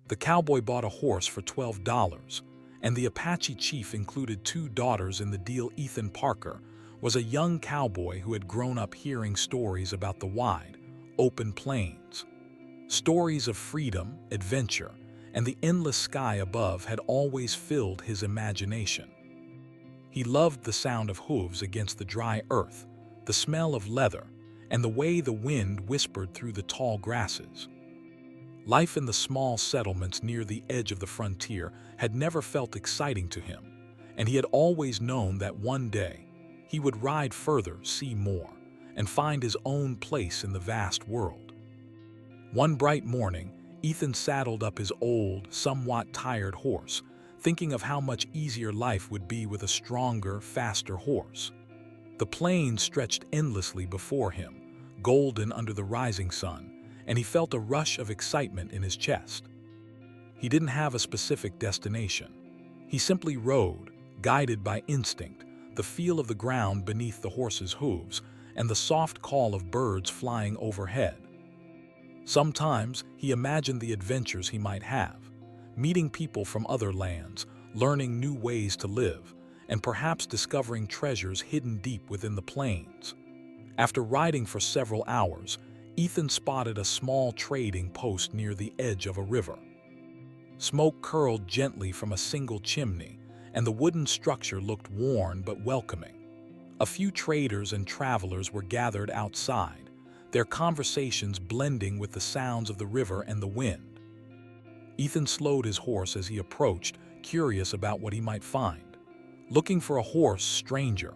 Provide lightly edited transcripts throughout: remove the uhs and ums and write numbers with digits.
The cowboy bought a horse for $12, and the Apache chief included two daughters in the deal. Ethan Parker was a young cowboy who had grown up hearing stories about the wide, open plains. Stories of freedom, adventure, and the endless sky above had always filled his imagination. He loved the sound of hooves against the dry earth, the smell of leather, and the way the wind whispered through the tall grasses. Life in the small settlements near the edge of the frontier had never felt exciting to him, and he had always known that one day he would ride further, see more, and find his own place in the vast world. One bright morning, Ethan saddled up his old, somewhat tired horse, thinking of how much easier life would be with a stronger, faster horse. The plains stretched endlessly before him, golden under the rising sun, and he felt a rush of excitement in his chest. He didn't have a specific destination. He simply rode, guided by instinct, the feel of the ground beneath the horse's hooves, and the soft call of birds flying overhead. Sometimes he imagined the adventures he might have, meeting people from other lands, learning new ways to live, and perhaps discovering treasures hidden deep within the plains. After riding for several hours, Ethan spotted a small trading post near the edge of a river. Smoke curled gently from a single chimney, and the wooden structure looked worn but welcoming. A few traders and travelers were gathered outside, their conversations blending with the sounds of the river and the wind. Ethan slowed his horse as he approached, curious about what he might find. "Looking for a horse, stranger?"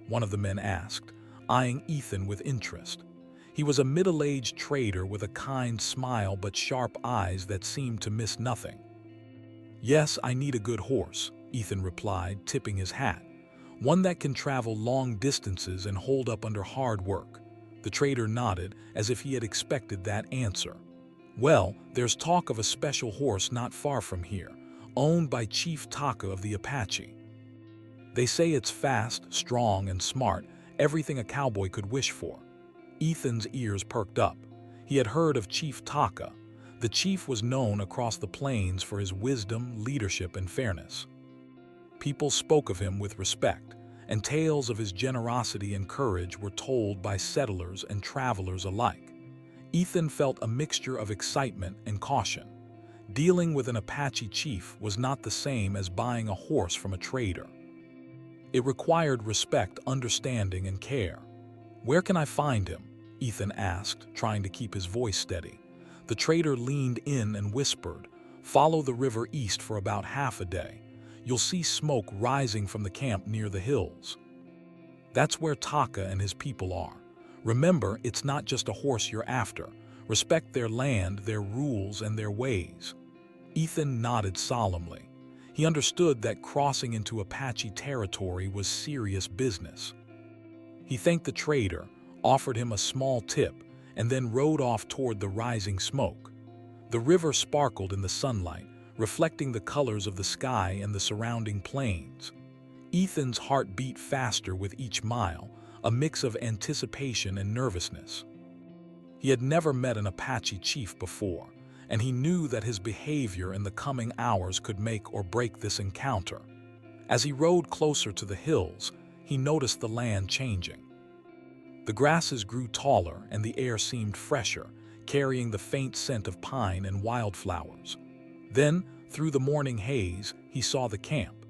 one of the men asked, eyeing Ethan with interest. He was a middle-aged trader with a kind smile but sharp eyes that seemed to miss nothing. "Yes, I need a good horse," Ethan replied, tipping his hat. "One that can travel long distances and hold up under hard work." The trader nodded as if he had expected that answer. "Well, there's talk of a special horse not far from here, owned by Chief Taka of the Apache. They say it's fast, strong, and smart, everything a cowboy could wish for." Ethan's ears perked up. He had heard of Chief Taka. The chief was known across the plains for his wisdom, leadership, and fairness. People spoke of him with respect, and tales of his generosity and courage were told by settlers and travelers alike. Ethan felt a mixture of excitement and caution. Dealing with an Apache chief was not the same as buying a horse from a trader. It required respect, understanding, and care. "Where can I find him?" Ethan asked, trying to keep his voice steady. The trader leaned in and whispered, "Follow the river east for about half a day. You'll see smoke rising from the camp near the hills. That's where Taka and his people are. Remember, it's not just a horse you're after. Respect their land, their rules, and their ways." Ethan nodded solemnly. He understood that crossing into Apache territory was serious business. He thanked the trader, offered him a small tip, and then rode off toward the rising smoke. The river sparkled in the sunlight, reflecting the colors of the sky and the surrounding plains. Ethan's heart beat faster with each mile, a mix of anticipation and nervousness. He had never met an Apache chief before, and he knew that his behavior in the coming hours could make or break this encounter. As he rode closer to the hills, he noticed the land changing. The grasses grew taller and the air seemed fresher, carrying the faint scent of pine and wildflowers. Then, through the morning haze, he saw the camp.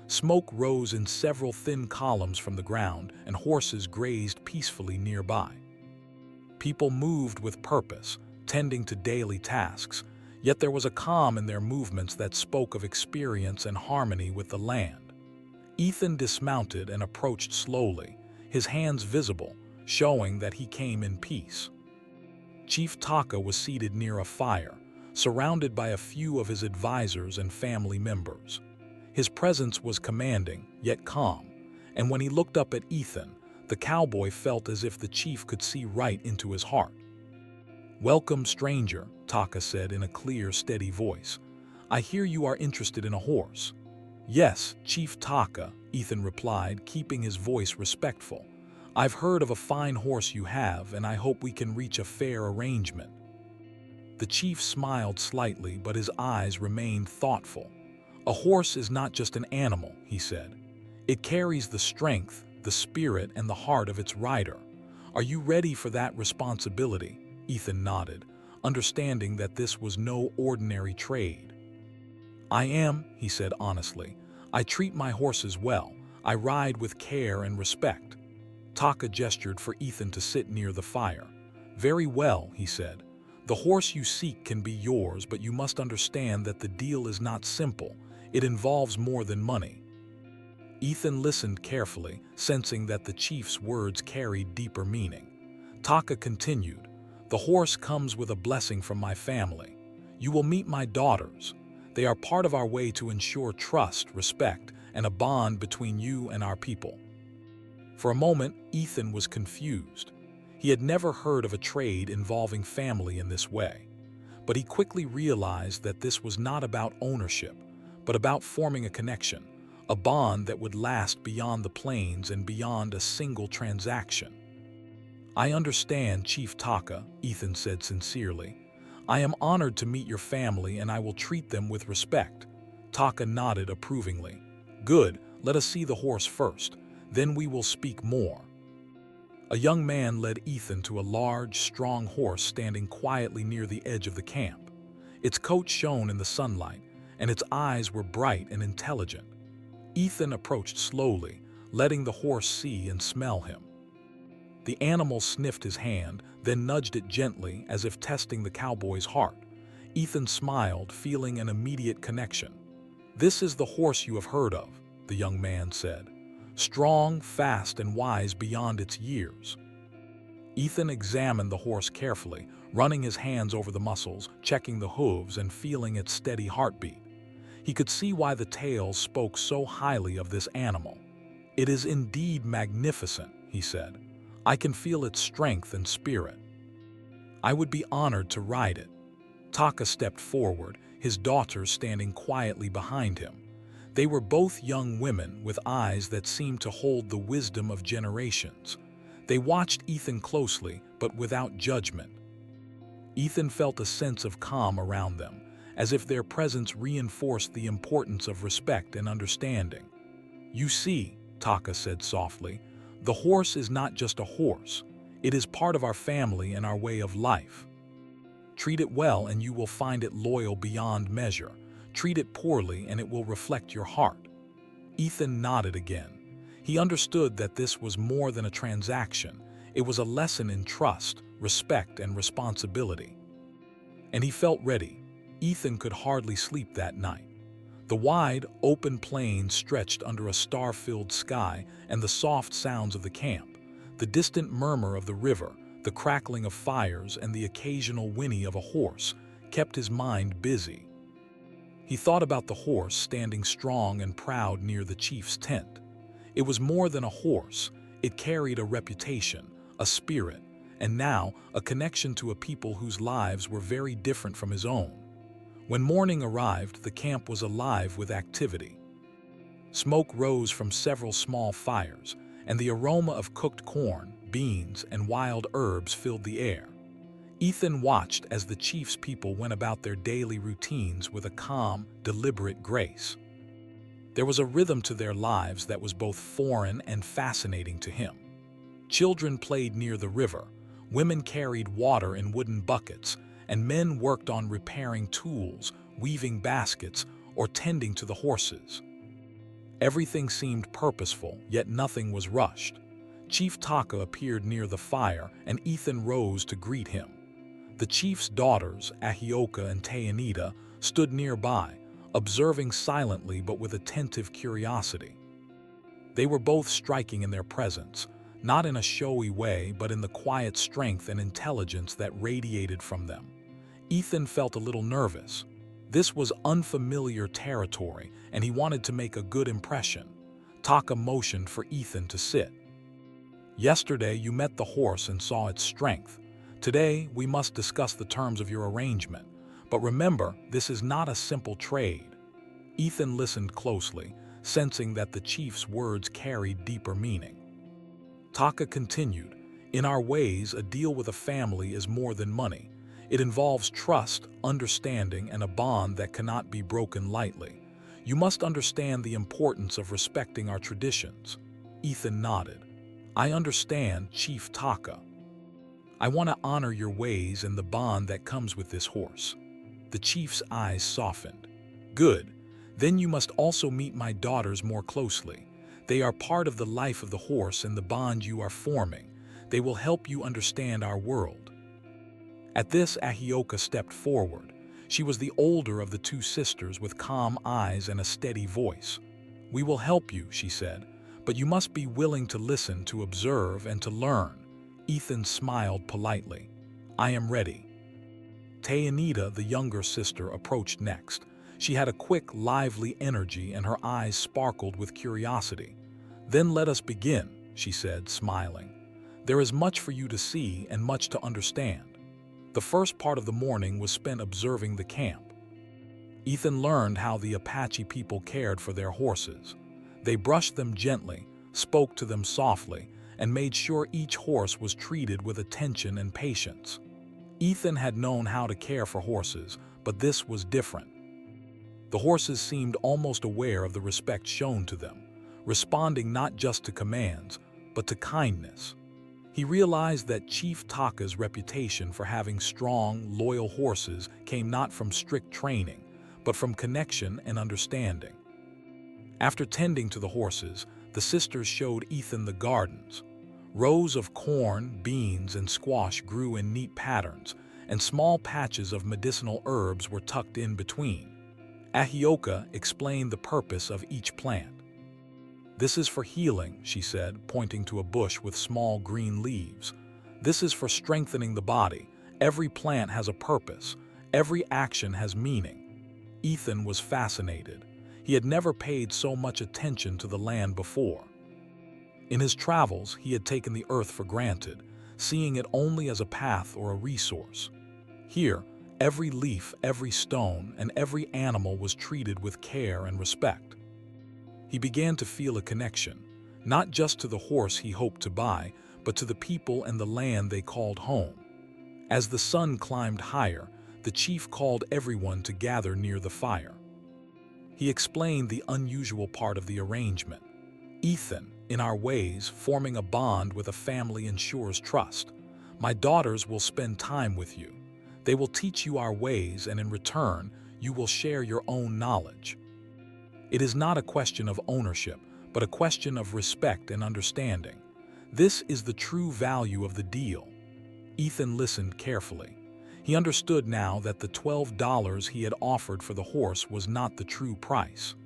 Smoke rose in several thin columns from the ground, and horses grazed peacefully nearby. People moved with purpose, tending to daily tasks, yet there was a calm in their movements that spoke of experience and harmony with the land. Ethan dismounted and approached slowly, his hands visible, showing that he came in peace. Chief Taka was seated near a fire, surrounded by a few of his advisors and family members. His presence was commanding, yet calm, and when he looked up at Ethan, the cowboy felt as if the chief could see right into his heart. "Welcome, stranger," Taka said in a clear, steady voice. "I hear you are interested in a horse." "Yes, Chief Taka," Ethan replied, keeping his voice respectful. "I've heard of a fine horse you have, and I hope we can reach a fair arrangement." The The chief smiled slightly, but his eyes remained thoughtful. "A horse is not just an animal," he said. "It carries the strength, the spirit, and the heart of its rider. Are you ready for that responsibility?" Ethan nodded, understanding that this was no ordinary trade. "I am," he said honestly. "I treat my horses well. I ride with care and respect." Taka gestured for Ethan to sit near the fire. "Very well," he said. "The horse you seek can be yours, but you must understand that the deal is not simple. It involves more than money." Ethan listened carefully, sensing that the chief's words carried deeper meaning. Taka continued, "The horse comes with a blessing from my family. You will meet my daughters. They are part of our way to ensure trust, respect, and a bond between you and our people." For a moment, Ethan was confused. He had never heard of a trade involving family in this way. But he quickly realized that this was not about ownership, but about forming a connection, a bond that would last beyond the plains and beyond a single transaction. "I understand, Chief Taka," Ethan said sincerely. "I am honored to meet your family and I will treat them with respect." Taka nodded approvingly. "Good, let us see the horse first. Then we will speak more." A young man led Ethan to a large, strong horse standing quietly near the edge of the camp. Its coat shone in the sunlight, and its eyes were bright and intelligent. Ethan approached slowly, letting the horse see and smell him. The animal sniffed his hand, then nudged it gently as if testing the cowboy's heart. Ethan smiled, feeling an immediate connection. "This is the horse you have heard of," the young man said. "Strong, fast, and wise beyond its years." Ethan examined the horse carefully, running his hands over the muscles, checking the hooves, and feeling its steady heartbeat. He could see why the tales spoke so highly of this animal. "It is indeed magnificent," he said. "I can feel its strength and spirit. I would be honored to ride it." Taka stepped forward, his daughters standing quietly behind him. They were both young women with eyes that seemed to hold the wisdom of generations. They watched Ethan closely, but without judgment. Ethan felt a sense of calm around them, as if their presence reinforced the importance of respect and understanding. "You see," Taka said softly, "the horse is not just a horse. It is part of our family and our way of life. Treat it well and you will find it loyal beyond measure. Treat it poorly and it will reflect your heart." Ethan nodded again. He understood that this was more than a transaction. It was a lesson in trust, respect, and responsibility. And he felt ready. Ethan could hardly sleep that night. The wide, open plain stretched under a star-filled sky, and the soft sounds of the camp, the distant murmur of the river, the crackling of fires, and the occasional whinny of a horse kept his mind busy. He thought about the horse standing strong and proud near the chief's tent. It was more than a horse. It carried a reputation, a spirit, and now a connection to a people whose lives were very different from his own. When morning arrived, the camp was alive with activity. Smoke rose from several small fires, and the aroma of cooked corn, beans, and wild herbs filled the air. Ethan watched as the chief's people went about their daily routines with a calm, deliberate grace. There was a rhythm to their lives that was both foreign and fascinating to him. Children played near the river, women carried water in wooden buckets, and men worked on repairing tools, weaving baskets, or tending to the horses. Everything seemed purposeful, yet nothing was rushed. Chief Taka appeared near the fire, and Ethan rose to greet him. The chief's daughters, Ahioka and Tayanita, stood nearby, observing silently but with attentive curiosity. They were both striking in their presence, not in a showy way but in the quiet strength and intelligence that radiated from them. Ethan felt a little nervous. This was unfamiliar territory, and he wanted to make a good impression. Taka motioned for Ethan to sit. "Yesterday you met the horse and saw its strength. Today we must discuss the terms of your arrangement. But remember, this is not a simple trade." Ethan listened closely, sensing that the chief's words carried deeper meaning. Taka continued, "In our ways, a deal with a family is more than money. It involves trust, understanding, and a bond that cannot be broken lightly. You must understand the importance of respecting our traditions. Ethan nodded. I understand, Chief Taka. I want to honor your ways and the bond that comes with this horse. The chief's eyes softened. Good. Then you must also meet my daughters more closely. They are part of the life of the horse and the bond you are forming. They will help you understand our world. At this, Ahioka stepped forward. She was the older of the two sisters with calm eyes and a steady voice. We will help you, she said, but you must be willing to listen, to observe, and to learn. Ethan smiled politely. I am ready. Tayanita, the younger sister, approached next. She had a quick, lively energy and her eyes sparkled with curiosity. Then let us begin, she said, smiling. There is much for you to see and much to understand. The first part of the morning was spent observing the camp. Ethan learned how the Apache people cared for their horses. They brushed them gently, spoke to them softly, and made sure each horse was treated with attention and patience. Ethan had known how to care for horses, but this was different. The horses seemed almost aware of the respect shown to them, responding not just to commands, but to kindness. He realized that Chief Taka's reputation for having strong, loyal horses came not from strict training, but from connection and understanding. After tending to the horses, the sisters showed Ethan the gardens. Rows of corn, beans, and squash grew in neat patterns, and small patches of medicinal herbs were tucked in between. Ahioka explained the purpose of each plant. This is for healing, she said, pointing to a bush with small green leaves. This is for strengthening the body. Every plant has a purpose. Every action has meaning. Ethan was fascinated. He had never paid so much attention to the land before. In his travels, he had taken the earth for granted, seeing it only as a path or a resource. Here, every leaf, every stone, and every animal was treated with care and respect. He began to feel a connection, not just to the horse he hoped to buy, but to the people and the land they called home. As the sun climbed higher, the chief called everyone to gather near the fire. He explained the unusual part of the arrangement. Ethan, in our ways, forming a bond with a family ensures trust. My daughters will spend time with you. They will teach you our ways, and in return, you will share your own knowledge. It is not a question of ownership, but a question of respect and understanding. This is the true value of the deal. Ethan listened carefully. He understood now that the $12 he had offered for the horse was not the true price.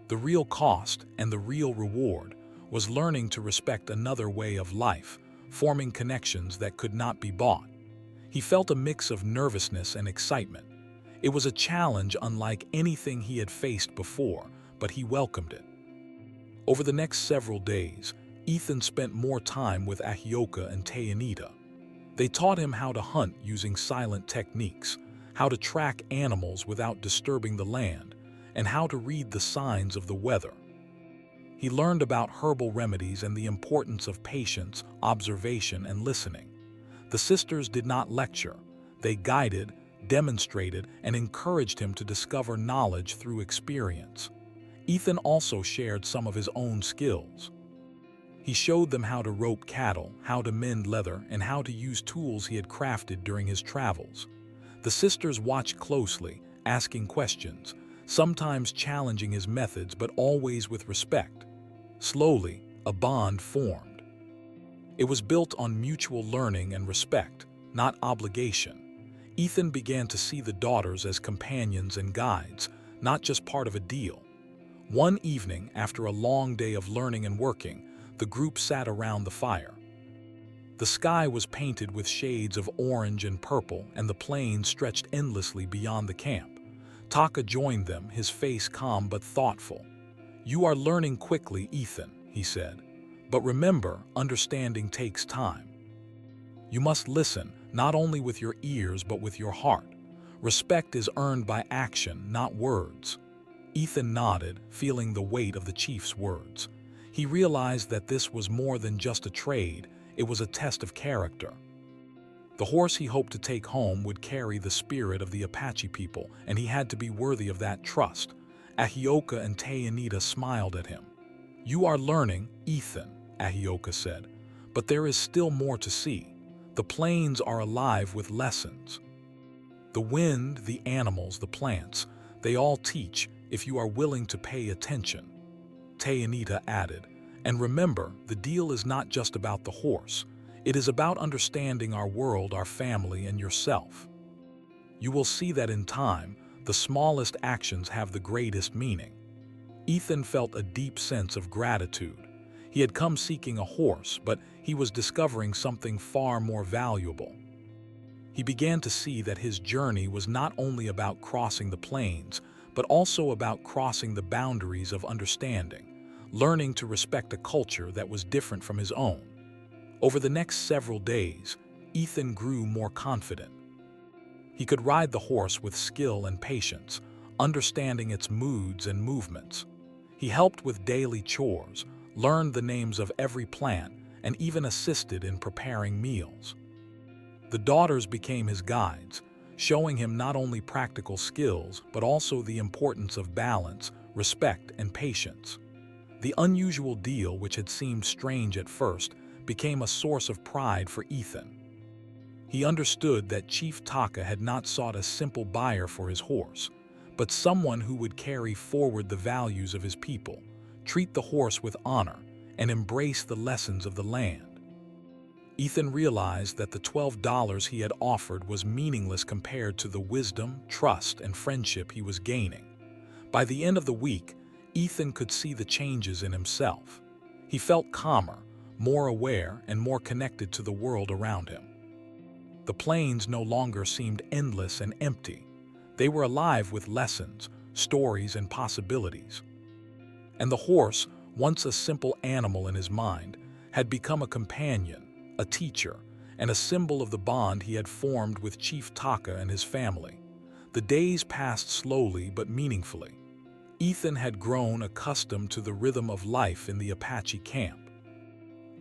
The real cost and the real reward was learning to respect another way of life, forming connections that could not be bought. He felt a mix of nervousness and excitement. It was a challenge unlike anything he had faced before, but he welcomed it. Over the next several days, Ethan spent more time with Ahioka and Tayanita. They taught him how to hunt using silent techniques, how to track animals without disturbing the land, and how to read the signs of the weather. He learned about herbal remedies and the importance of patience, observation, and listening. The sisters did not lecture. They guided, demonstrated, and encouraged him to discover knowledge through experience. Ethan also shared some of his own skills. He showed them how to rope cattle, how to mend leather, and how to use tools he had crafted during his travels. The sisters watched closely, asking questions, sometimes challenging his methods, but always with respect. Slowly, a bond formed. It was built on mutual learning and respect, not obligation. Ethan began to see the daughters as companions and guides, not just part of a deal. One evening, after a long day of learning and working, the group sat around the fire. The sky was painted with shades of orange and purple, and the plains stretched endlessly beyond the camp. Taka joined them, his face calm but thoughtful. You are learning quickly, Ethan, he said. But remember, understanding takes time. You must listen, not only with your ears but with your heart. Respect is earned by action, not words. Ethan nodded, feeling the weight of the chief's words. He realized that this was more than just a trade, it was a test of character. The horse he hoped to take home would carry the spirit of the Apache people, and he had to be worthy of that trust. Ahioka and Tayanita smiled at him. "You are learning, Ethan," Ahioka said, "but there is still more to see. The plains are alive with lessons. The wind, the animals, the plants, they all teach if you are willing to pay attention." Tayanita added, "And remember, the deal is not just about the horse. It is about understanding our world, our family, and yourself. You will see that in time, the smallest actions have the greatest meaning." Ethan felt a deep sense of gratitude. He had come seeking a horse, but he was discovering something far more valuable. He began to see that his journey was not only about crossing the plains, but also about crossing the boundaries of understanding, learning to respect a culture that was different from his own. Over the next several days, Ethan grew more confident. He could ride the horse with skill and patience, understanding its moods and movements. He helped with daily chores, learned the names of every plant, and even assisted in preparing meals. The daughters became his guides, showing him not only practical skills, but also the importance of balance, respect, and patience. The unusual deal, which had seemed strange at first, became a source of pride for Ethan. He understood that Chief Taka had not sought a simple buyer for his horse, but someone who would carry forward the values of his people, treat the horse with honor, and embrace the lessons of the land. Ethan realized that the $12 he had offered was meaningless compared to the wisdom, trust, and friendship he was gaining. By the end of the week, Ethan could see the changes in himself. He felt calmer, more aware, and more connected to the world around him. The plains no longer seemed endless and empty. They were alive with lessons, stories, and possibilities. And the horse, once a simple animal in his mind, had become a companion, a teacher, and a symbol of the bond he had formed with Chief Taka and his family. The days passed slowly but meaningfully. Ethan had grown accustomed to the rhythm of life in the Apache camp.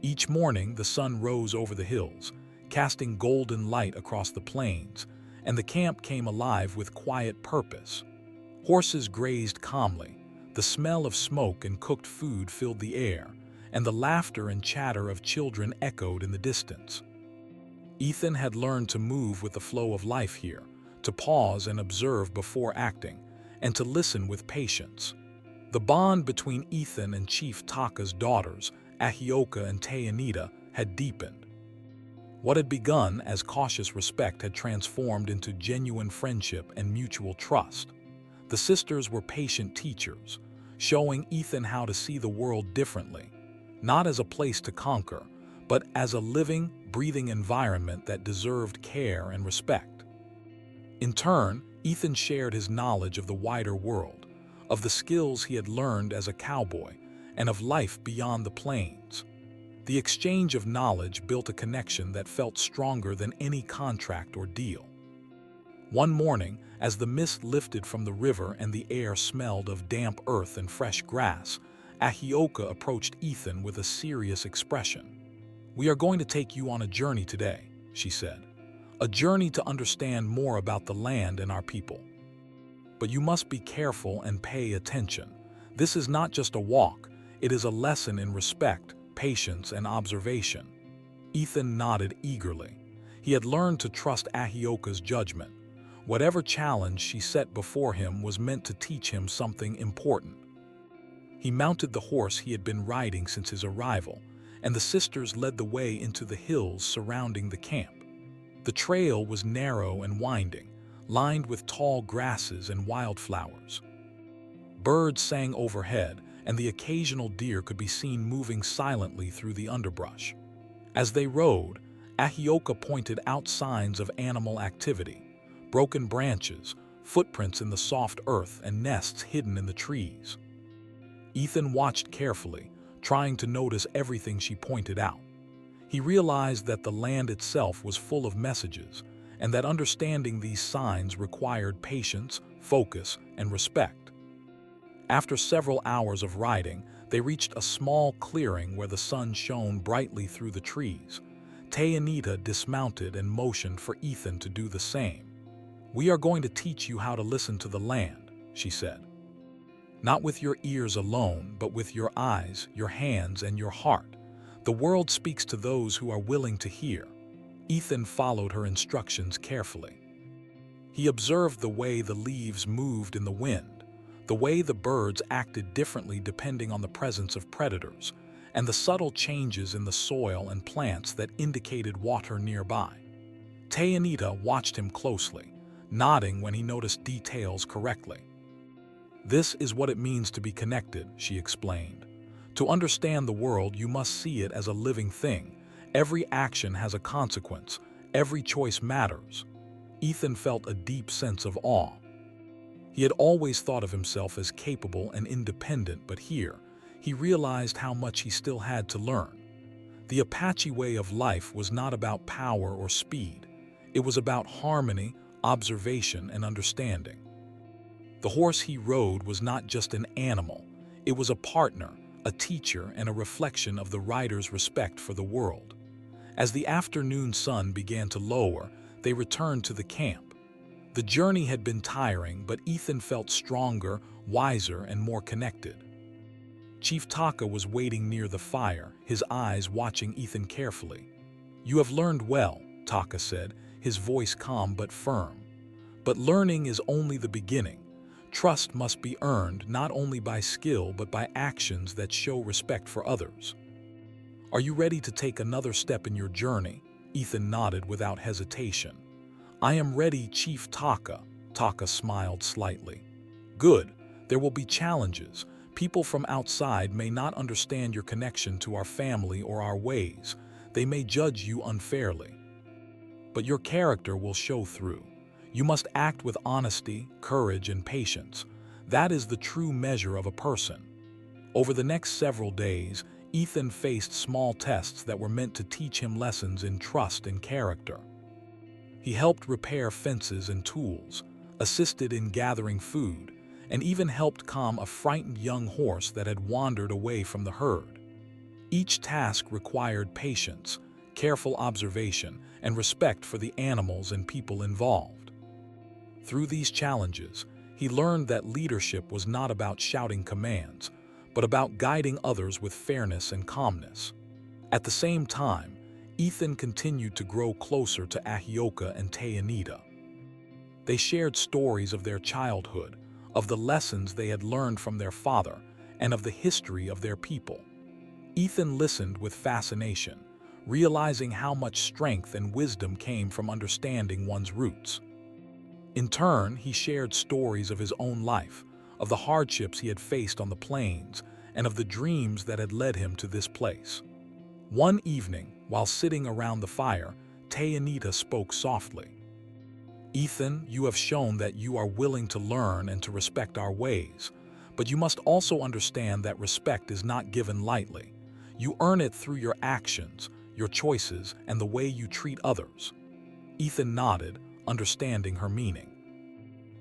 Each morning, the sun rose over the hills, casting golden light across the plains, and the camp came alive with quiet purpose. Horses grazed calmly, the smell of smoke and cooked food filled the air, and the laughter and chatter of children echoed in the distance. Ethan had learned to move with the flow of life here, to pause and observe before acting, and to listen with patience. The bond between Ethan and Chief Taka's daughters, Ahioka and Tayanita, had deepened. What had begun as cautious respect had transformed into genuine friendship and mutual trust. The sisters were patient teachers, showing Ethan how to see the world differently, not as a place to conquer, but as a living, breathing environment that deserved care and respect. In turn, Ethan shared his knowledge of the wider world, of the skills he had learned as a cowboy, and of life beyond the plains. The exchange of knowledge built a connection that felt stronger than any contract or deal. One morning, as the mist lifted from the river and the air smelled of damp earth and fresh grass, Ahioka approached Ethan with a serious expression. "We are going to take you on a journey today," she said. "A journey to understand more about the land and our people. But you must be careful and pay attention. This is not just a walk, it is a lesson in respect, patience, and observation." Ethan nodded eagerly. He had learned to trust Ahioka's judgment. Whatever challenge she set before him was meant to teach him something important. He mounted the horse he had been riding since his arrival, and the sisters led the way into the hills surrounding the camp. The trail was narrow and winding, lined with tall grasses and wildflowers. Birds sang overhead, and the occasional deer could be seen moving silently through the underbrush. As they rode, Ahioka pointed out signs of animal activity: broken branches, footprints in the soft earth, and nests hidden in the trees. Ethan watched carefully, trying to notice everything she pointed out. He realized that the land itself was full of messages, and that understanding these signs required patience, focus, and respect. After several hours of riding, they reached a small clearing where the sun shone brightly through the trees. Tayanita dismounted and motioned for Ethan to do the same. "We are going to teach you how to listen to the land," she said. "Not with your ears alone, but with your eyes, your hands, and your heart. The world speaks to those who are willing to hear." Ethan followed her instructions carefully. He observed the way the leaves moved in the wind, the way the birds acted differently depending on the presence of predators, and the subtle changes in the soil and plants that indicated water nearby. Tayanita watched him closely, nodding when he noticed details correctly. "This is what it means to be connected," she explained. "To understand the world, you must see it as a living thing. Every action has a consequence. Every choice matters." Ethan felt a deep sense of awe. He had always thought of himself as capable and independent, but here, he realized how much he still had to learn. The Apache way of life was not about power or speed. It was about harmony, observation, and understanding. The horse he rode was not just an animal. It was a partner, a teacher, and a reflection of the rider's respect for the world. As the afternoon sun began to lower, they returned to the camp. The journey had been tiring, but Ethan felt stronger, wiser, and more connected. Chief Taka was waiting near the fire, his eyes watching Ethan carefully. "You have learned well," Taka said, his voice calm but firm. "But learning is only the beginning. Trust must be earned not only by skill but by actions that show respect for others." "Are you ready to take another step in your journey?" Ethan nodded without hesitation. "I am ready, Chief Taka." Taka smiled slightly. "Good. There will be challenges. People from outside may not understand your connection to our family or our ways. They may judge you unfairly. But your character will show through. You must act with honesty, courage, and patience. That is the true measure of a person." Over the next several days, Ethan faced small tests that were meant to teach him lessons in trust and character. He helped repair fences and tools, assisted in gathering food, and even helped calm a frightened young horse that had wandered away from the herd. Each task required patience, careful observation, and respect for the animals and people involved. Through these challenges, he learned that leadership was not about shouting commands, but about guiding others with fairness and calmness. At the same time, Ethan continued to grow closer to Ahioka and Tayanita. They shared stories of their childhood, of the lessons they had learned from their father, and of the history of their people. Ethan listened with fascination, realizing how much strength and wisdom came from understanding one's roots. In turn, he shared stories of his own life, of the hardships he had faced on the plains, and of the dreams that had led him to this place. One evening, while sitting around the fire, Tayanita spoke softly. "Ethan, you have shown that you are willing to learn and to respect our ways, but you must also understand that respect is not given lightly. You earn it through your actions, your choices, and the way you treat others." Ethan nodded, understanding her meaning.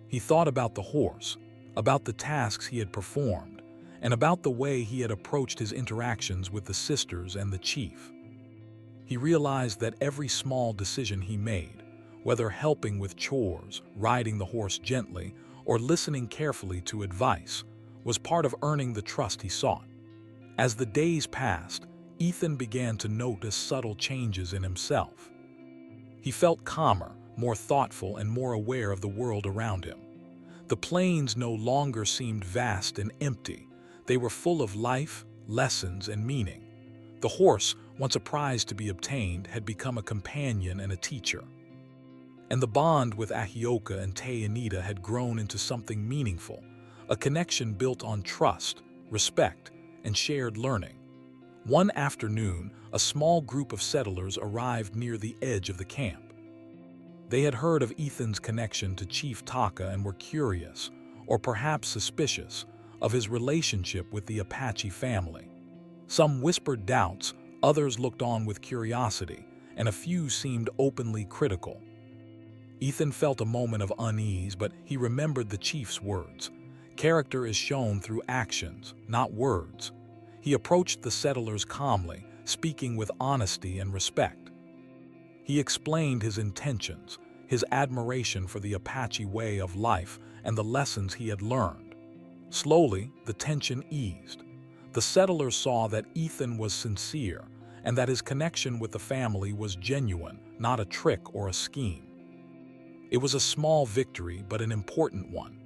He thought about the horse, about the tasks he had performed, and about the way he had approached his interactions with the sisters and the chief. He realized that every small decision he made, whether helping with chores, riding the horse gently, or listening carefully to advice, was part of earning the trust he sought. As the days passed, Ethan began to notice subtle changes in himself. He felt calmer, more thoughtful, and more aware of the world around him. The plains no longer seemed vast and empty. They were full of life, lessons, and meaning. The horse, once a prize to be obtained, had become a companion and a teacher. And the bond with Ahioka and Tayanita had grown into something meaningful, a connection built on trust, respect, and shared learning. One afternoon, a small group of settlers arrived near the edge of the camp. They had heard of Ethan's connection to Chief Taka and were curious, or perhaps suspicious, of his relationship with the Apache family. Some whispered doubts, others looked on with curiosity, and a few seemed openly critical. Ethan felt a moment of unease, but he remembered the chief's words. Character is shown through actions, not words. He approached the settlers calmly, speaking with honesty and respect. He explained his intentions, his admiration for the Apache way of life, and the lessons he had learned. Slowly, the tension eased. The settlers saw that Ethan was sincere and that his connection with the family was genuine, not a trick or a scheme. It was a small victory, but an important one.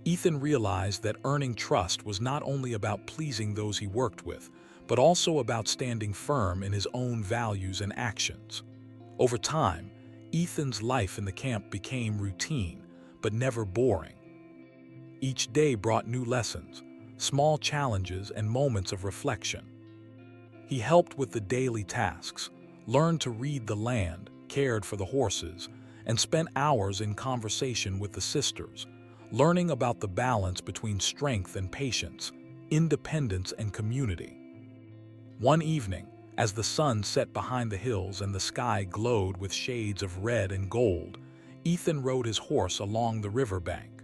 Ethan realized that earning trust was not only about pleasing those he worked with, but also about standing firm in his own values and actions. Over time, Ethan's life in the camp became routine, but never boring. Each day brought new lessons, small challenges, and moments of reflection. He helped with the daily tasks, learned to read the land, cared for the horses, and spent hours in conversation with the sisters, learning about the balance between strength and patience, independence and community. One evening, as the sun set behind the hills and the sky glowed with shades of red and gold, Ethan rode his horse along the riverbank.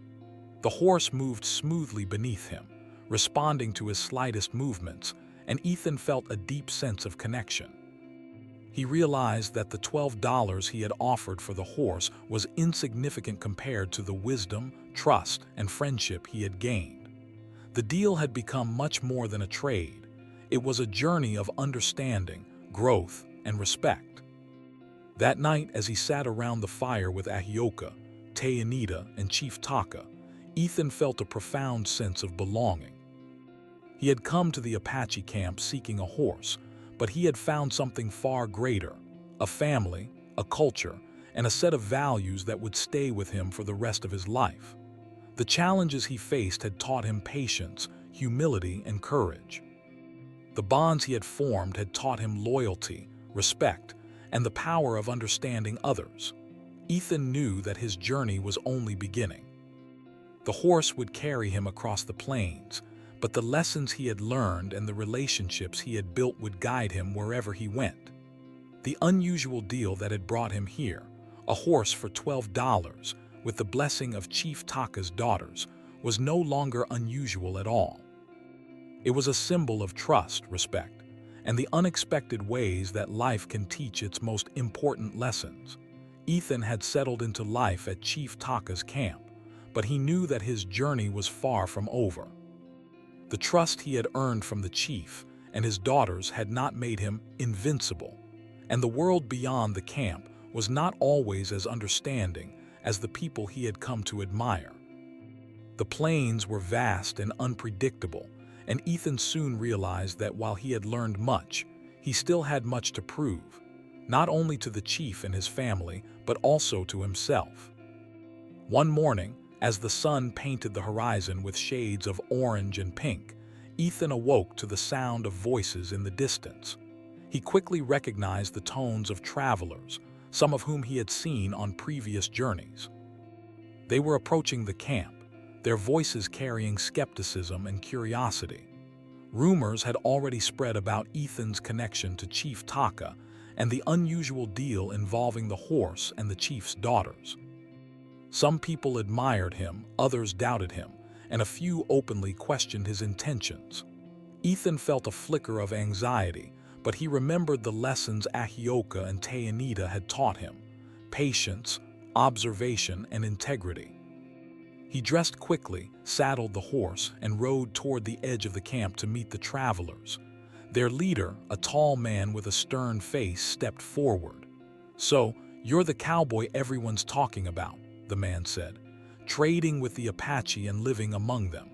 The horse moved smoothly beneath him, responding to his slightest movements, and Ethan felt a deep sense of connection. He realized that the $12 he had offered for the horse was insignificant compared to the wisdom, trust, and friendship he had gained. The deal had become much more than a trade. It was a journey of understanding, growth, and respect. That night, as he sat around the fire with Ahioka, Tayanita, and Chief Taka, Ethan felt a profound sense of belonging. He had come to the Apache camp seeking a horse, but he had found something far greater: a family, a culture, and a set of values that would stay with him for the rest of his life. The challenges he faced had taught him patience, humility, and courage. The bonds he had formed had taught him loyalty, respect, and the power of understanding others. Ethan knew that his journey was only beginning. The horse would carry him across the plains, but the lessons he had learned and the relationships he had built would guide him wherever he went. The unusual deal that had brought him here, a horse for $12, with the blessing of Chief Taka's daughters, was no longer unusual at all. It was a symbol of trust, respect, and the unexpected ways that life can teach its most important lessons. Ethan had settled into life at Chief Taka's camp, but he knew that his journey was far from over. The trust he had earned from the chief and his daughters had not made him invincible, and the world beyond the camp was not always as understanding as the people he had come to admire. The plains were vast and unpredictable, and Ethan soon realized that while he had learned much, he still had much to prove, not only to the chief and his family, but also to himself. One morning, as the sun painted the horizon with shades of orange and pink, Ethan awoke to the sound of voices in the distance. He quickly recognized the tones of travelers, some of whom he had seen on previous journeys. They were approaching the camp, their voices carrying skepticism and curiosity. Rumors had already spread about Ethan's connection to Chief Taka and the unusual deal involving the horse and the chief's daughters. Some people admired him, others doubted him, and a few openly questioned his intentions. Ethan felt a flicker of anxiety, but he remembered the lessons Ahioka and Tayanita had taught him: patience, observation, and integrity. He dressed quickly, saddled the horse, and rode toward the edge of the camp to meet the travelers. Their leader, a tall man with a stern face, stepped forward. "So, you're the cowboy everyone's talking about," the man said, "trading with the Apache and living among them."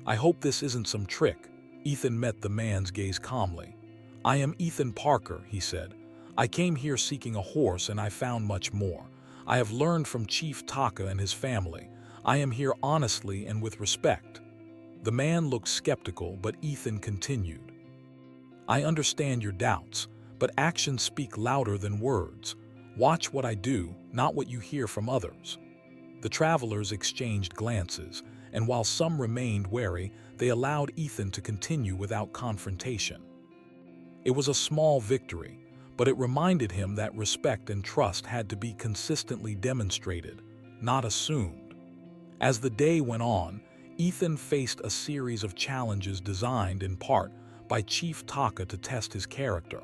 "I hope this isn't some trick." Ethan met the man's gaze calmly. "I am Ethan Parker," he said. "I came here seeking a horse and I found much more. I have learned from Chief Taka and his family. I am here honestly and with respect." The man looked skeptical, but Ethan continued. "I understand your doubts, but actions speak louder than words. Watch what I do, not what you hear from others." The travelers exchanged glances, and while some remained wary, they allowed Ethan to continue without confrontation. It was a small victory, but it reminded him that respect and trust had to be consistently demonstrated, not assumed. As the day went on, Ethan faced a series of challenges designed in part by Chief Taka to test his character.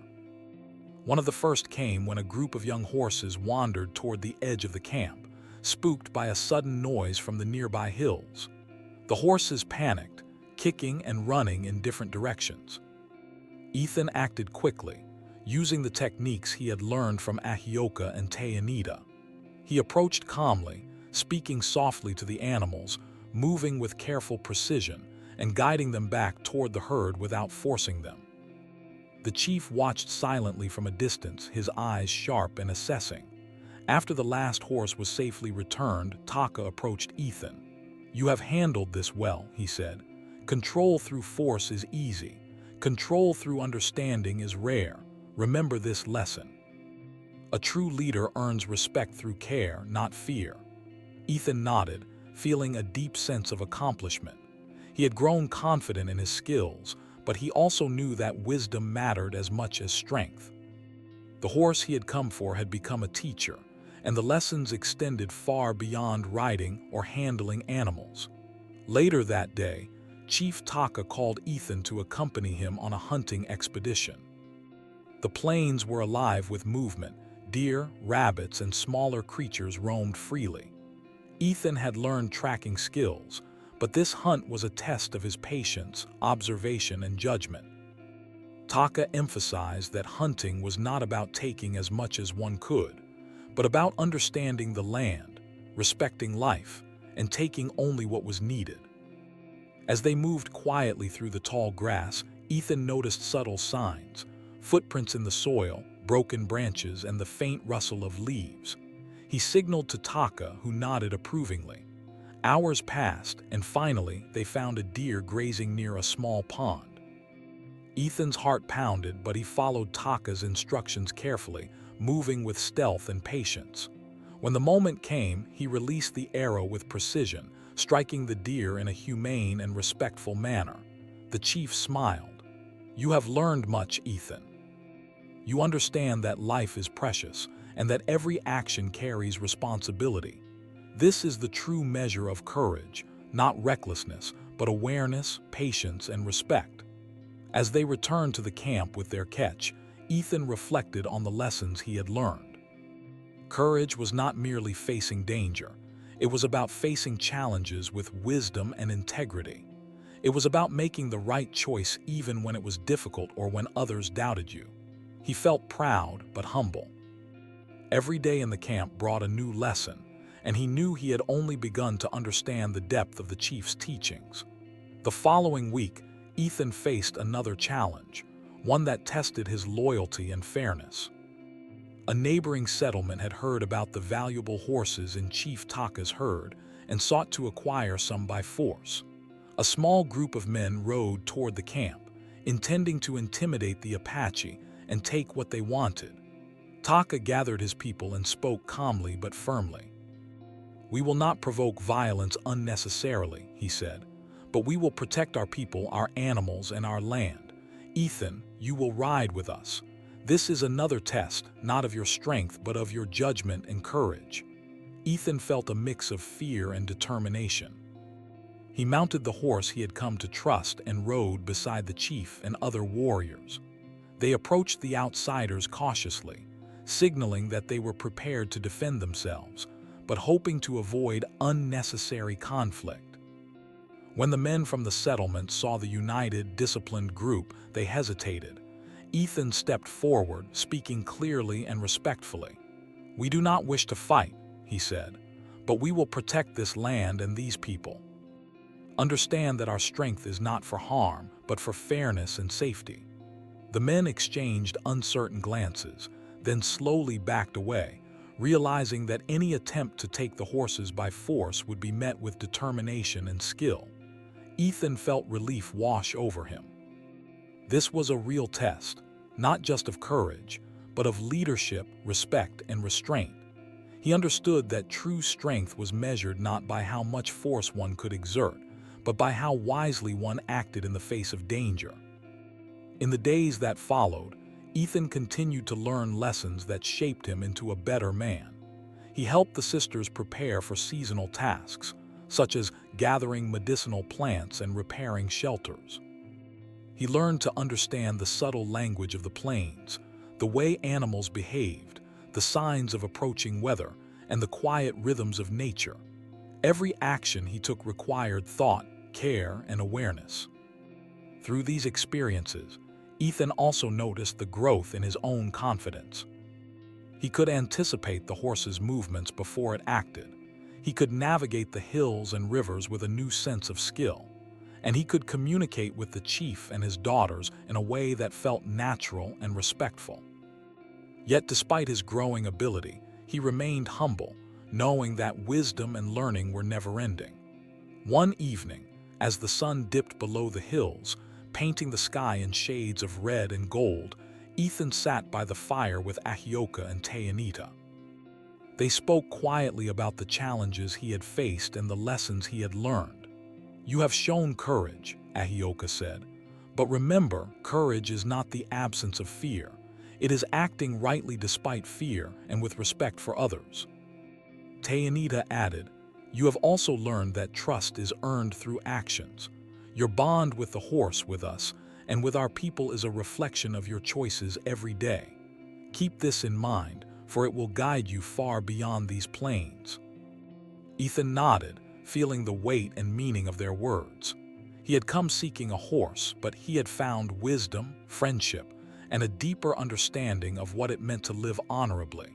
One of the first came when a group of young horses wandered toward the edge of the camp, spooked by a sudden noise from the nearby hills. The horses panicked, kicking and running in different directions. Ethan acted quickly, using the techniques he had learned from Ahioka and Tayanita. He approached calmly, speaking softly to the animals, moving with careful precision, and guiding them back toward the herd without forcing them. The chief watched silently from a distance, his eyes sharp and assessing. After the last horse was safely returned, Taka approached Ethan. "You have handled this well," he said. "Control through force is easy. Control through understanding is rare. Remember this lesson. A true leader earns respect through care, not fear." Ethan nodded, feeling a deep sense of accomplishment. He had grown confident in his skills, but he also knew that wisdom mattered as much as strength. The horse he had come for had become a teacher, and the lessons extended far beyond riding or handling animals. Later that day, Chief Taka called Ethan to accompany him on a hunting expedition. The plains were alive with movement. Deer, rabbits, and smaller creatures roamed freely. Ethan had learned tracking skills, but this hunt was a test of his patience, observation, and judgment. Taka emphasized that hunting was not about taking as much as one could, but about understanding the land, respecting life, and taking only what was needed. As they moved quietly through the tall grass, Ethan noticed subtle signs: footprints in the soil, broken branches, and the faint rustle of leaves. He signaled to Taka, who nodded approvingly. Hours passed, and finally they found a deer grazing near a small pond. Ethan's heart pounded, but he followed Taka's instructions carefully, moving with stealth and patience. When the moment came, he released the arrow with precision, striking the deer in a humane and respectful manner. The chief smiled. "You have learned much, Ethan. You understand that life is precious, and that every action carries responsibility. This is the true measure of courage, not recklessness, but awareness, patience, and respect." As they returned to the camp with their catch, Ethan reflected on the lessons he had learned. Courage was not merely facing danger. It was about facing challenges with wisdom and integrity. It was about making the right choice even when it was difficult or when others doubted you. He felt proud but humble. Every day in the camp brought a new lesson, and he knew he had only begun to understand the depth of the chief's teachings. The following week, Ethan faced another challenge, one that tested his loyalty and fairness. A neighboring settlement had heard about the valuable horses in Chief Taka's herd and sought to acquire some by force. A small group of men rode toward the camp, intending to intimidate the Apache and take what they wanted. Taka gathered his people and spoke calmly but firmly. "We will not provoke violence unnecessarily," he said, "but we will protect our people, our animals, and our land. Ethan, you will ride with us. This is another test, not of your strength, but of your judgment and courage." Ethan felt a mix of fear and determination. He mounted the horse he had come to trust and rode beside the chief and other warriors. They approached the outsiders cautiously, signaling that they were prepared to defend themselves, but hoping to avoid unnecessary conflict. When the men from the settlement saw the united, disciplined group, they hesitated. Ethan stepped forward, speaking clearly and respectfully. "We do not wish to fight," he said, "but we will protect this land and these people. Understand that our strength is not for harm, but for fairness and safety." The men exchanged uncertain glances, then slowly backed away, realizing that any attempt to take the horses by force would be met with determination and skill. Ethan felt relief wash over him. This was a real test, not just of courage, but of leadership, respect, and restraint. He understood that true strength was measured not by how much force one could exert, but by how wisely one acted in the face of danger. In the days that followed, Ethan continued to learn lessons that shaped him into a better man. He helped the sisters prepare for seasonal tasks, such as gathering medicinal plants and repairing shelters. He learned to understand the subtle language of the plains, The way animals behaved, the signs of approaching weather, and the quiet rhythms of nature. Every action he took required thought, care, and awareness. Through these experiences, Ethan also noticed the growth in his own confidence. He could anticipate the horse's movements before it acted. He could navigate the hills and rivers with a new sense of skill. And he could communicate with the chief and his daughters in a way that felt natural and respectful. Yet despite his growing ability, he remained humble, knowing that wisdom and learning were never-ending. One evening, as the sun dipped below the hills, painting the sky in shades of red and gold, Ethan sat by the fire with Ahioka and Tayanita. They spoke quietly about the challenges he had faced and the lessons he had learned. "You have shown courage," Ahioka said. "But remember, courage is not the absence of fear. It is acting rightly despite fear and with respect for others." Tayanita added, "You have also learned that trust is earned through actions. Your bond with the horse, with us, and with our people is a reflection of your choices every day. Keep this in mind, for it will guide you far beyond these plains." Ethan nodded, feeling the weight and meaning of their words. He had come seeking a horse, but he had found wisdom, friendship, and a deeper understanding of what it meant to live honorably.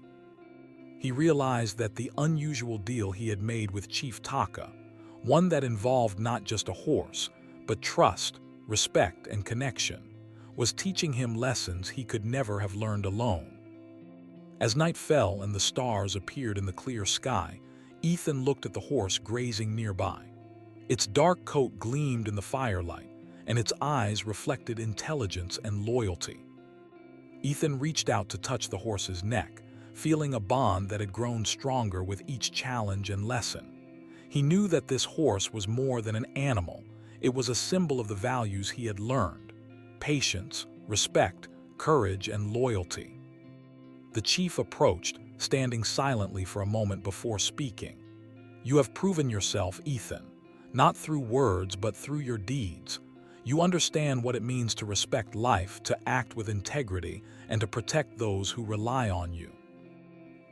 He realized that the unusual deal he had made with Chief Taka, one that involved not just a horse, but trust, respect, and connection, was teaching him lessons he could never have learned alone. As night fell and the stars appeared in the clear sky, Ethan looked at the horse grazing nearby. Its dark coat gleamed in the firelight, and its eyes reflected intelligence and loyalty. Ethan reached out to touch the horse's neck, feeling a bond that had grown stronger with each challenge and lesson. He knew that this horse was more than an animal. It was a symbol of the values he had learned: patience, respect, courage, and loyalty. The chief approached, standing silently for a moment before speaking. "You have proven yourself, Ethan, not through words but through your deeds. You understand what it means to respect life, to act with integrity, and to protect those who rely on you.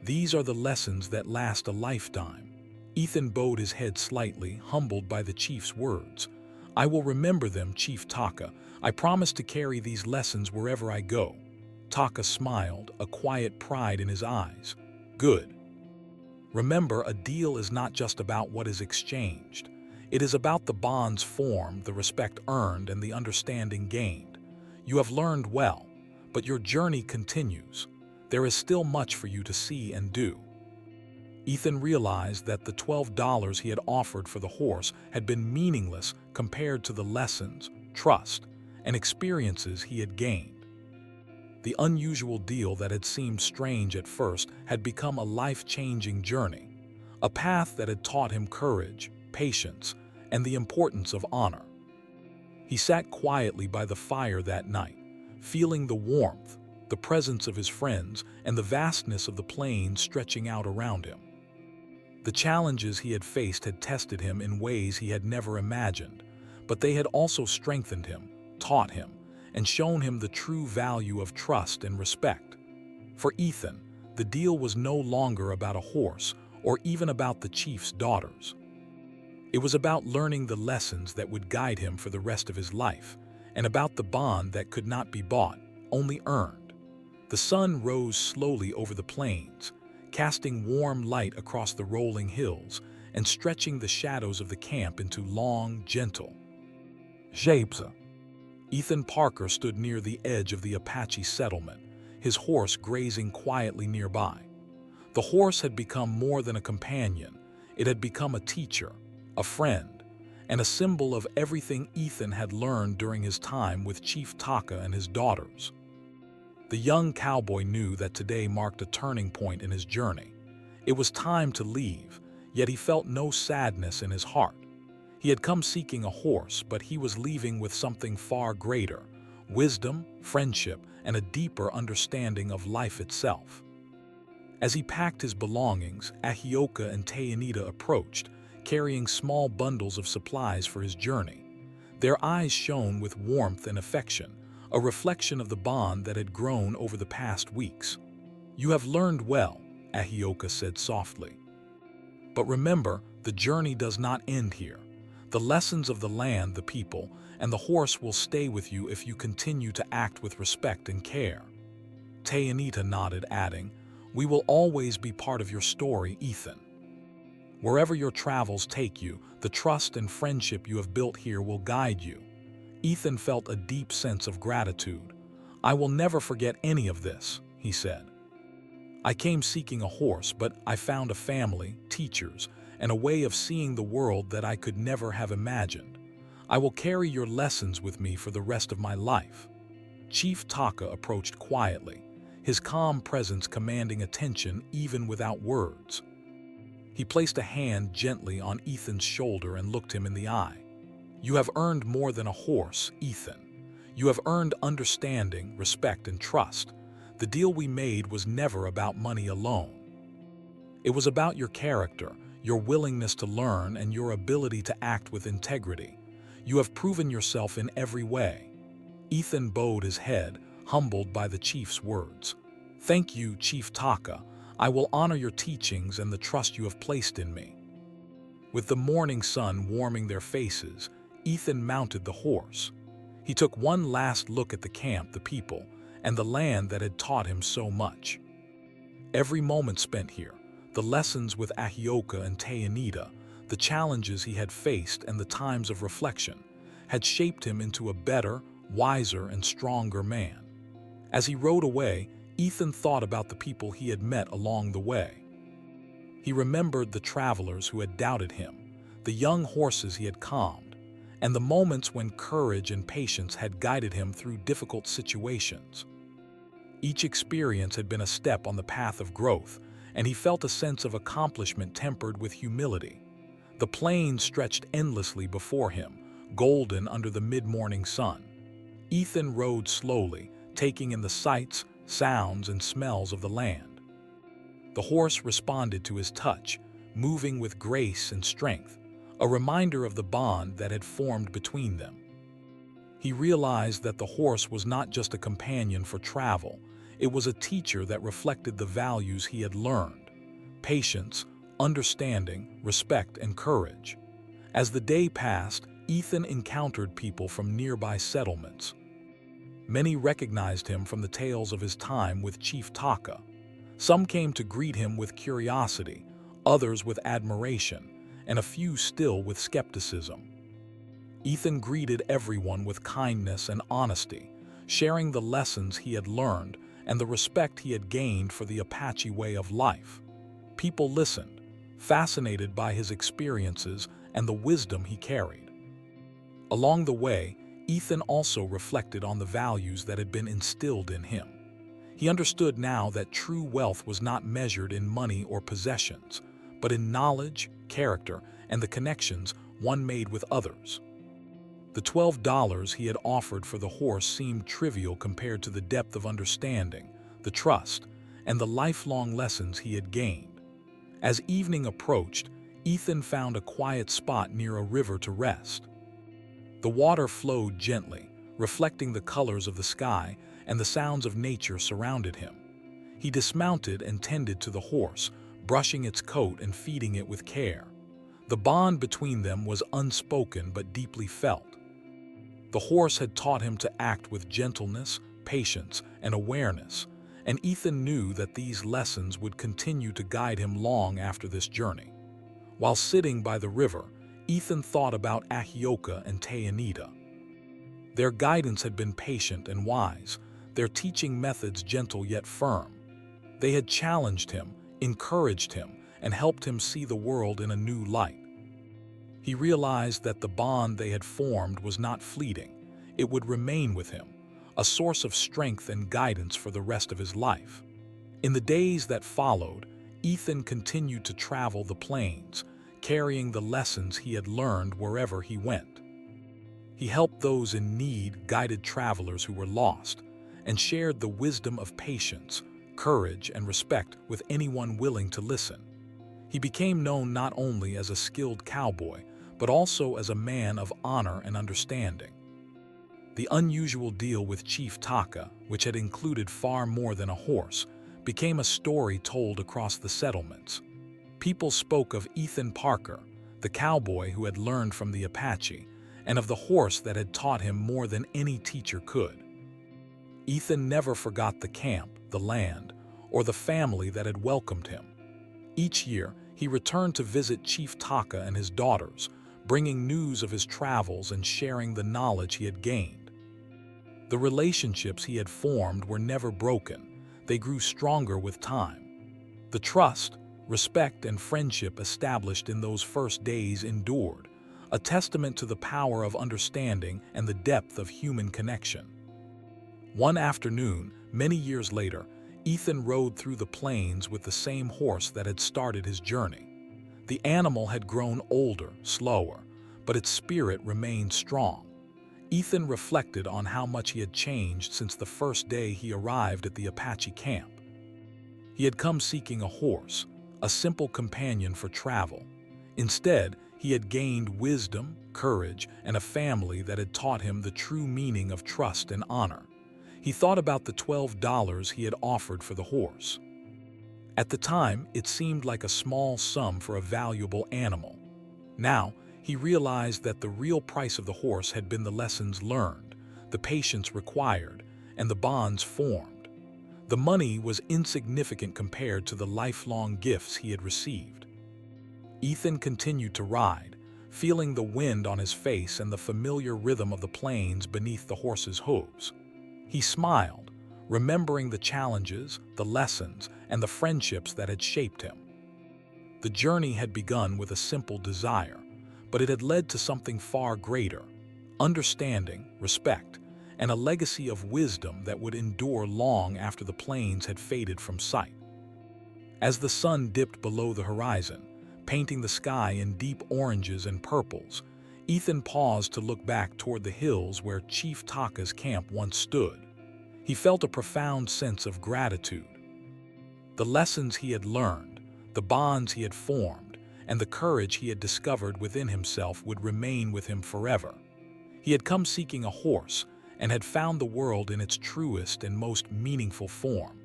These are the lessons that last a lifetime." Ethan bowed his head slightly, humbled by the chief's words. "I will remember them, Chief Taka. I promise to carry these lessons wherever I go." Taka smiled, a quiet pride in his eyes. "Good. Remember, a deal is not just about what is exchanged. It is about the bonds formed, the respect earned, and the understanding gained. You have learned well, but your journey continues. There is still much for you to see and do." Ethan realized that the $12 he had offered for the horse had been meaningless compared to the lessons, trust, and experiences he had gained. The unusual deal that had seemed strange at first had become a life-changing journey, a path that had taught him courage, patience, and the importance of honor. He sat quietly by the fire that night, feeling the warmth, the presence of his friends, and the vastness of the plains stretching out around him. The challenges he had faced had tested him in ways he had never imagined, but they had also strengthened him, taught him, and shown him the true value of trust and respect. For Ethan, the deal was no longer about a horse or even about the chief's daughters. It was about learning the lessons that would guide him for the rest of his life, and about the bond that could not be bought, only earned. The sun rose slowly over the plains, casting warm light across the rolling hills and stretching the shadows of the camp into long, gentle shapes. Ethan Parker stood near the edge of the Apache settlement, his horse grazing quietly nearby. The horse had become more than a companion. It had become a teacher, a friend, and a symbol of everything Ethan had learned during his time with Chief Taka and his daughters. The young cowboy knew that today marked a turning point in his journey. It was time to leave, yet he felt no sadness in his heart. He had come seeking a horse, but he was leaving with something far greater: wisdom, friendship, and a deeper understanding of life itself. As he packed his belongings, Ahioka and Tayanita approached, carrying small bundles of supplies for his journey. Their eyes shone with warmth and affection, a reflection of the bond that had grown over the past weeks. "You have learned well," Ahioka said softly. "But remember, the journey does not end here. The lessons of the land, the people, and the horse will stay with you if you continue to act with respect and care." Tayanita nodded, adding, "We will always be part of your story, Ethan. Wherever your travels take you, the trust and friendship you have built here will guide you." Ethan felt a deep sense of gratitude. "I will never forget any of this," he said. "I came seeking a horse, but I found a family, teachers, and a way of seeing the world that I could never have imagined. I will carry your lessons with me for the rest of my life." Chief Taka approached quietly, his calm presence commanding attention even without words. He placed a hand gently on Ethan's shoulder and looked him in the eye. "You have earned more than a horse, Ethan. You have earned understanding, respect, and trust. The deal we made was never about money alone. It was about your character, your willingness to learn, and your ability to act with integrity. You have proven yourself in every way." Ethan bowed his head, humbled by the chief's words. "Thank you, Chief Taka. I will honor your teachings and the trust you have placed in me." With the morning sun warming their faces, Ethan mounted the horse. He took one last look at the camp, the people, and the land that had taught him so much. Every moment spent here, the lessons with Ahioka and Tayanita, the challenges he had faced, and the times of reflection, had shaped him into a better, wiser, and stronger man. As he rode away, Ethan thought about the people he had met along the way. He remembered the travelers who had doubted him, the young horses he had calmed, and the moments when courage and patience had guided him through difficult situations. Each experience had been a step on the path of growth, and he felt a sense of accomplishment tempered with humility. The plains stretched endlessly before him, golden under the mid-morning sun. Ethan rode slowly, taking in the sights, sounds, and smells of the land. The horse responded to his touch, moving with grace and strength, a reminder of the bond that had formed between them. He realized that the horse was not just a companion for travel, it was a teacher that reflected the values he had learned: patience, understanding, respect, and courage. As the day passed, Ethan encountered people from nearby settlements. Many recognized him from the tales of his time with Chief Taka. Some came to greet him with curiosity, others with admiration, and a few still with skepticism. Ethan greeted everyone with kindness and honesty, sharing the lessons he had learned and the respect he had gained for the Apache way of life. People listened, fascinated by his experiences and the wisdom he carried. Along the way, Ethan also reflected on the values that had been instilled in him. He understood now that true wealth was not measured in money or possessions, but in knowledge, character, and the connections one made with others. The $12 he had offered for the horse seemed trivial compared to the depth of understanding, the trust, and the lifelong lessons he had gained. As evening approached, Ethan found a quiet spot near a river to rest. The water flowed gently, reflecting the colors of the sky, and the sounds of nature surrounded him. He dismounted and tended to the horse, brushing its coat and feeding it with care. The bond between them was unspoken but deeply felt. The horse had taught him to act with gentleness, patience, and awareness, and Ethan knew that these lessons would continue to guide him long after this journey. While sitting by the river, Ethan thought about Ahioka and Tayanita. Their guidance had been patient and wise, their teaching methods gentle yet firm. They had challenged him, encouraged him, and helped him see the world in a new light. He realized that the bond they had formed was not fleeting. It would remain with him, a source of strength and guidance for the rest of his life. In the days that followed, Ethan continued to travel the plains, carrying the lessons he had learned wherever he went. He helped those in need, guided travelers who were lost, and shared the wisdom of patience, courage, and respect with anyone willing to listen. He became known not only as a skilled cowboy, but also as a man of honor and understanding. The unusual deal with Chief Taka, which had included far more than a horse, became a story told across the settlements. People spoke of Ethan Parker, the cowboy who had learned from the Apache, and of the horse that had taught him more than any teacher could. Ethan never forgot the camp, the land, or the family that had welcomed him. Each year, he returned to visit Chief Taka and his daughters, bringing news of his travels and sharing the knowledge he had gained. The relationships he had formed were never broken. They grew stronger with time. The trust, respect, and friendship established in those first days endured, a testament to the power of understanding and the depth of human connection. One afternoon, many years later, Ethan rode through the plains with the same horse that had started his journey. The animal had grown older, slower, but its spirit remained strong. Ethan reflected on how much he had changed since the first day he arrived at the Apache camp. He had come seeking a horse, a simple companion for travel. Instead, he had gained wisdom, courage, and a family that had taught him the true meaning of trust and honor. He thought about the $12 he had offered for the horse. At the time, it seemed like a small sum for a valuable animal. Now, he realized that the real price of the horse had been the lessons learned, the patience required, and the bonds formed. The money was insignificant compared to the lifelong gifts he had received. Ethan continued to ride, feeling the wind on his face and the familiar rhythm of the plains beneath the horse's hooves. He smiled, remembering the challenges, the lessons, and the friendships that had shaped him. The journey had begun with a simple desire, but it had led to something far greater: understanding, respect, and a legacy of wisdom that would endure long after the plains had faded from sight. As the sun dipped below the horizon, painting the sky in deep oranges and purples, Ethan paused to look back toward the hills where Chief Taka's camp once stood. He felt a profound sense of gratitude. The lessons he had learned, the bonds he had formed, and the courage he had discovered within himself would remain with him forever. He had come seeking a horse and had found the world in its truest and most meaningful form.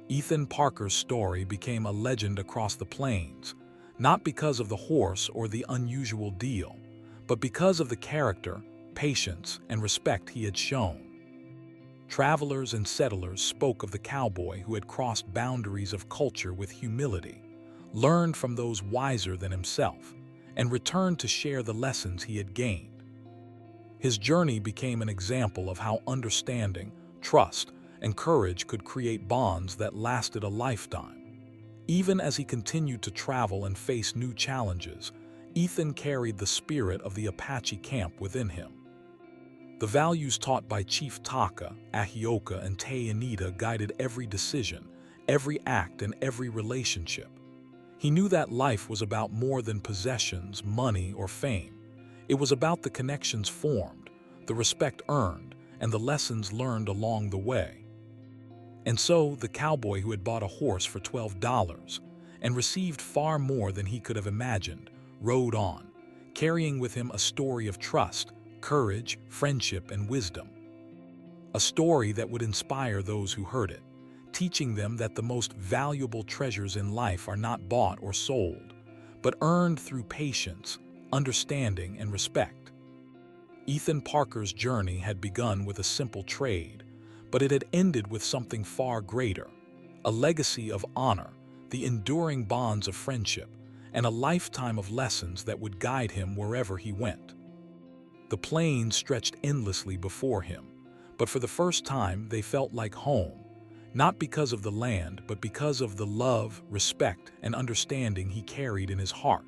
Ethan Parker's story became a legend across the plains, not because of the horse or the unusual deal, but because of the character, patience, and respect he had shown. Travelers and settlers spoke of the cowboy who had crossed boundaries of culture with humility, learned from those wiser than himself, and returned to share the lessons he had gained. His journey became an example of how understanding, trust, and courage could create bonds that lasted a lifetime. Even as he continued to travel and face new challenges, Ethan carried the spirit of the Apache camp within him. The values taught by Chief Taka, Ahioka, and Tayanita guided every decision, every act, and every relationship. He knew that life was about more than possessions, money, or fame. It was about the connections formed, the respect earned, and the lessons learned along the way. And so, the cowboy who had bought a horse for $12 and received far more than he could have imagined, rode on, carrying with him a story of trust, courage, friendship, and wisdom. A story that would inspire those who heard it, teaching them that the most valuable treasures in life are not bought or sold, but earned through patience, understanding, and respect. Ethan Parker's journey had begun with a simple trade, but it had ended with something far greater: a legacy of honor, the enduring bonds of friendship, and a lifetime of lessons that would guide him wherever he went. The plains stretched endlessly before him, but for the first time they felt like home, not because of the land, but because of the love, respect, and understanding he carried in his heart.